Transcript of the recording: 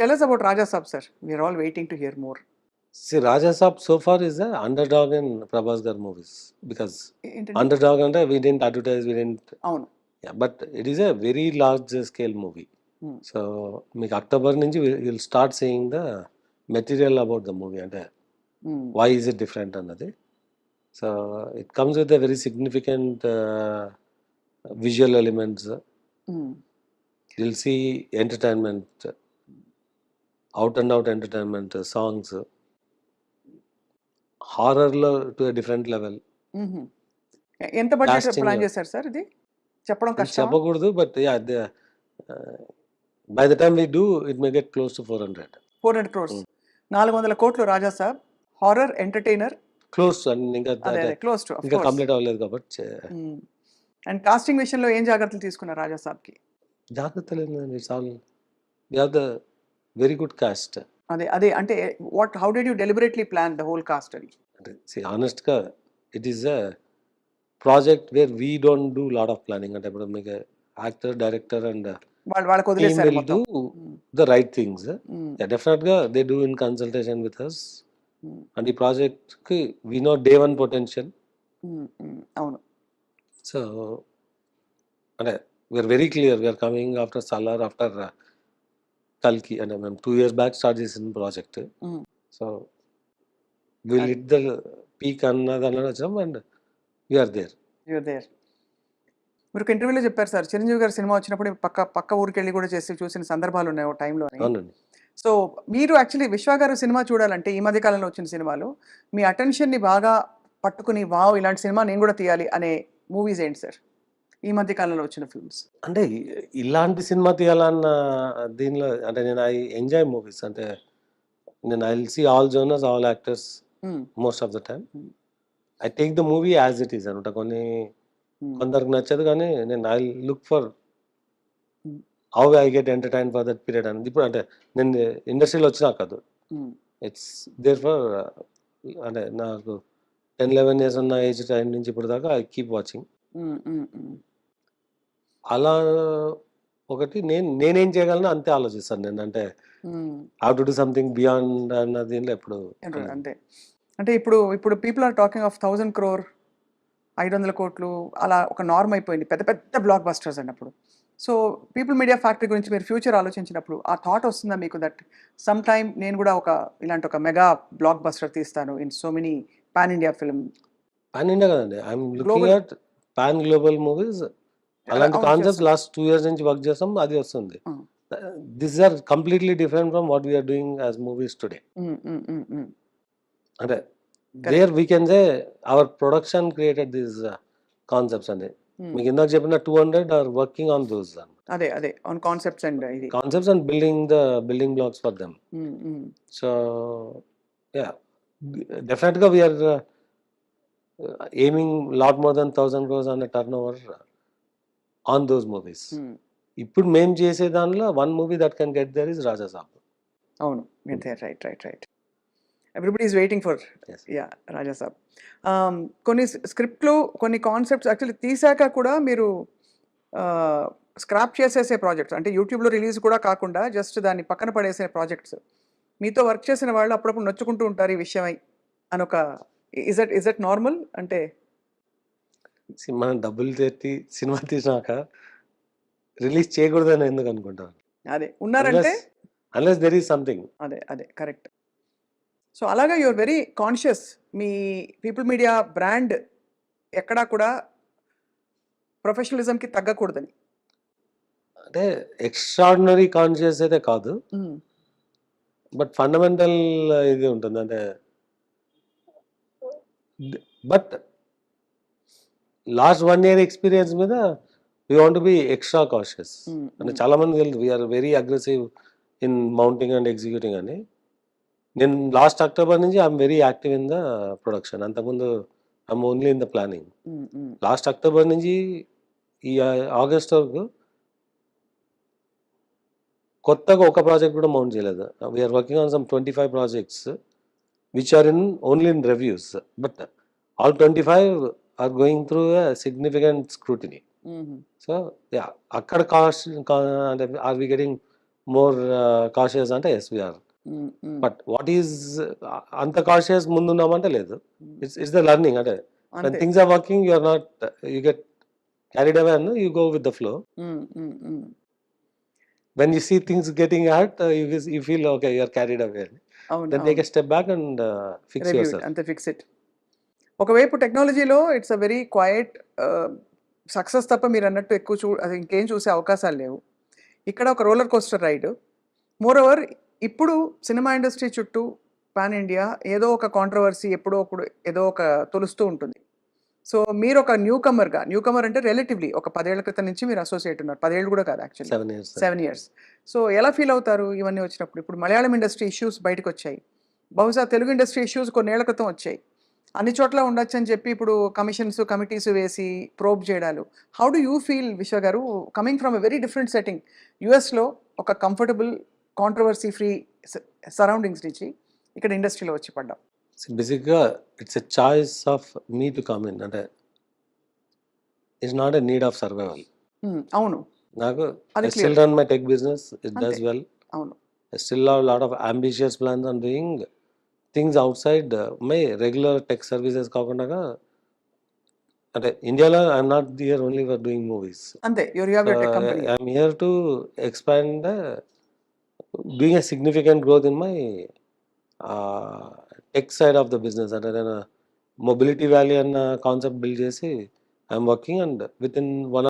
Tell us about Raja Saab, sir. We are all waiting to hear more. See, Raja Saab so far is the underdog in Prabhas Gar movies because ఏంటండి? underdog అంటే we didn't advertise, we didn't, అవును. yeah, but it is a very large scale movie. Hmm. So మీకు October నుంచి you'll start seeing the material about the movie అంటే Hmm. why is it different అన్నది. So it comes with a very significant visual elements. Hmm. You'll see entertainment, out and out entertainment, songs, horror లో to a different level. Mhm. ఎంత budget Casting, plan చేశారు sir ఇది? చెప్పడం ఇది కష్టమా? చెప్పకూడదు but ya by the time we do it may get close to 400. 400 crores. 400 కోట్లు Raja Saab. Horror entertainer. Close ఇంకా అదే క్లోజ్ టు ఇంకా కంప్లీట్ అవ్వలేదు కాబట్టి అండ్ కాస్టింగ్ విషయంలో ఏం జాగ్రత్తలు తీసుకున్నారు రాజా సాబ్కి? జాగ్రత్తలు ఏంటండి, it's all we have the very good cast. అదే అదే అంటే how did you deliberately plan the whole cast అది? అంటే ఆనెస్ట్గా it is a project where we don't do lot of planning. అంటే ఇప్పుడు మీకు యాక్టర్, డైరెక్టర్ అండ్ వాళ్ళకి వదిలేశారు మొత్తం. ద రైట్ థింగ్స్ డెఫినెట్గా they do in consultation with us. And ఈ ప్రాజెక్ట్కి we know day one potential. అవును. సో అంటే we are very clear, we are coming after Salaar, after కల్కి. అంటే మేము 2 years బ్యాక్ స్టార్ట్ చేసిన project. So will hit the peak అన్నదాన్ని వచ్చాం and we are there. You are there. మీరు ఒక ఇంటర్వ్యూలో చెప్పారు సార్, చిరంజీవి గారి సినిమా వచ్చినప్పుడు పక్క ఊరికి వెళ్ళి కూడా చేసి చూసిన సందర్భాలు ఉన్నాయి ఒక టైంలో. అవునండి. సో మీరు యాక్చువల్లీ విశ్వ గారు సినిమా చూడాలంటే ఈ మధ్య కాలంలో వచ్చిన సినిమాలు మీ అటెన్షన్ని బాగా పట్టుకుని వావ్ ఇలాంటి సినిమా నేను కూడా తీయాలి అనే మూవీస్ ఏంటి సార్ ఈ మధ్య కాలంలో వచ్చిన ఫిల్మ్స్? అంటే ఇలాంటి సినిమా తీయాలన్న దీనిలో అంటే నేను ఐ ఎంజాయ్ మూవీస్. అంటే నేను I will see all genres, all actors most of the time. I take the movie as it is అనమాట. కొందరికి నచ్చదు కానీ నేను I look for how I get entertain for that period అని. ఇప్పుడు అంటే నేను ఇండస్ట్రీలో వచ్చినా కాదు, ఇట్స్ దేర్ ఫర్ అంటే నాకు 10-11 years ఉన్న ఏజ్ టైం నుంచి ఇప్పుడు దాకా ఐ కీప్ వాచింగ్. అలా ఒకటి నేనేం చేయగలను అంతే ఆలోచిస్తాను నేను. అంటే how to do something beyond అన్న దీనిలో ఎప్పుడు అంటే అంటే ఇప్పుడు people are talking of 1000 crore 500 కోట్లు అలా ఒక నార్మ్ అయిపోయింది పెద్ద పెద్ద బ్లాక్ బస్టర్స్ అన్నప్పుడు. సో పీపుల్ మీడియా ఫ్యాక్టరీ గురించి మీరు ఫ్యూచర్ ఆలోచించినప్పుడు ఆ థాట్ వస్తుందా మీకు దట్ సమ్ టైమ్ నేను కూడా ఇలాంటి ఒక మెగా బ్లాక్ బస్టర్ తీస్తాను in so many pan India film? Pan India కదండి, I'm looking at pan global movies. అలాంటి కాన్సెప్ట్స్ లాస్ట్ 2 years నుంచి వర్క్ చేస్తాం, అది వస్తుంది. This are completely different from what we're doing as movies today. అంటే there we can say our production created these concepts అండి. మీకు ఇందాక చెప్పిన 200 ఆర్ వర్కింగ్ ఆన్ దోస్. అదే on concepts and concepts and building blocks for them. So yeah డెఫినెట్గా we are aiming lot more than 1000 crores on a turnover on those movies. ఇప్పుడు మేము చేసే దానిలో one movie that can get there is Raja Saab. అవును, right. Everybody is waiting for Raja Saab. కొన్ని స్క్రిప్ట్లు, కొన్ని concepts actually తీసాక కూడా మీరు స్క్రాప్ చేసేసే ప్రాజెక్ట్స్, అంటే యూట్యూబ్లో రిలీజ్ కూడా కాకుండా జస్ట్ దాన్ని పక్కన పడేసే ప్రాజెక్ట్స్ మీతో వర్క్ చేసిన వాళ్ళు అప్పుడప్పుడు నొచ్చుకుంటూ ఉంటారు ఈ విషయమై అని ఒక ఇస్ దట్ నార్మల్? అంటే మనం డబ్బులు తెచ్చి సినిమా తీసినాక రిలీజ్ చేయకూడదని ఎందుకు అనుకుంటాను? అదే ఉన్నారంటే అన్లెస్ దెర్ ఈస్ సంథింగ్. అదే కరెక్ట్. సో అలాగా యూఆర్ వెరీ కాన్షియస్ మీ పీపుల్ మీడియా బ్రాండ్ ఎక్కడా కూడా ప్రొఫెషనలిజంకి తగ్గకూడదని. అంటే ఎక్స్ట్రాడినరీ కాన్షియస్ అయితే కాదు, బట్ ఫండమెంటల్ ఇది ఉంటుంది. అంటే బట్ లాస్ట్ 1 year ఎక్స్పీరియన్స్ మీద we want be extra cautious. అంటే చాలా మంది తెలుసు we're very aggressive in mounting and executing అని. నేను లాస్ట్ అక్టోబర్ నుంచి I'm very active in the production. అంతకుముందు I'm only in the planning. Last October నుంచి ఈ ఆగస్ట్ వరకు కొత్తగా ఒక ప్రాజెక్ట్ కూడా మౌంట్ చేయలేదు. We are working on some 25 projects which are only in reviews, but all 25 are going through a significant scrutiny. So yeah, akkada cost, are we getting more cautious అంటే yes we're. But what is అంత cautious ముందున్నామంటే లేదు. It's the learning అంటే when అంతే. things are working you are not you get carried away and you go with the flow. When you see things getting hurt you feel okay you are carried away. అవును, Then take a step back and fix review yourself. అంతే, fix it. ఒకవైపు టెక్నాలజీలో it's a very quite success తప్ప మీరు అన్నట్టు ఎక్కువ అది ఇంకేం చూసే అవకాశాలు లేవు. ఇక్కడ ఒక roller coaster ride. Moreover ఇప్పుడు సినిమా ఇండస్ట్రీ చుట్టూ పాన్ ఇండియా ఏదో ఒక కాంట్రవర్సీ ఎప్పుడో ఒకడు ఏదో ఒక తొలుస్తూ ఉంటుంది. సో మీరు ఒక న్యూ కమర్ అంటే రిలేటివ్లీ ఒక 10 ఏళ్ల క్రితం నుంచి మీరు అసోసియేట్ ఉన్నారు. 10 ఏళ్ళు కూడా కాదు యాక్చువల్లీ, 7 years. 7 ఇయర్స్. సో ఎలా ఫీల్ అవుతారు ఇవన్నీ వచ్చినప్పుడు? ఇప్పుడు మలయాళం ఇండస్ట్రీ ఇష్యూస్ బయటకు వచ్చాయి, బహుశా తెలుగు ఇండస్ట్రీ ఇష్యూస్ కొన్నేళ్ల క్రితం వచ్చాయి. అన్ని చోట్ల ఉండొచ్చు అని చెప్పి ఇప్పుడు కమిటీస్ వేసి ప్రోబ్ చేయడాలు. హౌ డు యూ ఫీల్ విశ్వ గారు, coming from a very different setting, యుఎస్లో ఒక కంఫర్టబుల్ కాంట్రవర్సీ ఫ్రీ సరౌండింగ్స్ నుంచి ఇక్కడ ఇండస్ట్రీలో వచ్చి పడ్డాం? బేసిక్గా it's a choice of me to come in అంటే it's not a need of survival. అవును, నాకు అది I still clear. run my tech business, it does అంతే. well. అవును. I still have a lot of ambitious plans on doing things outside my regular tech services కాకుండా అంటే ఇండియాలో I'm not here only for doing movies. అంతే, you're have your tech company. I'm here to expand doing a significant growth in my tech side of the business. అంటే నేను mobility valley అన్న concept build చేసి I'm working and with in 1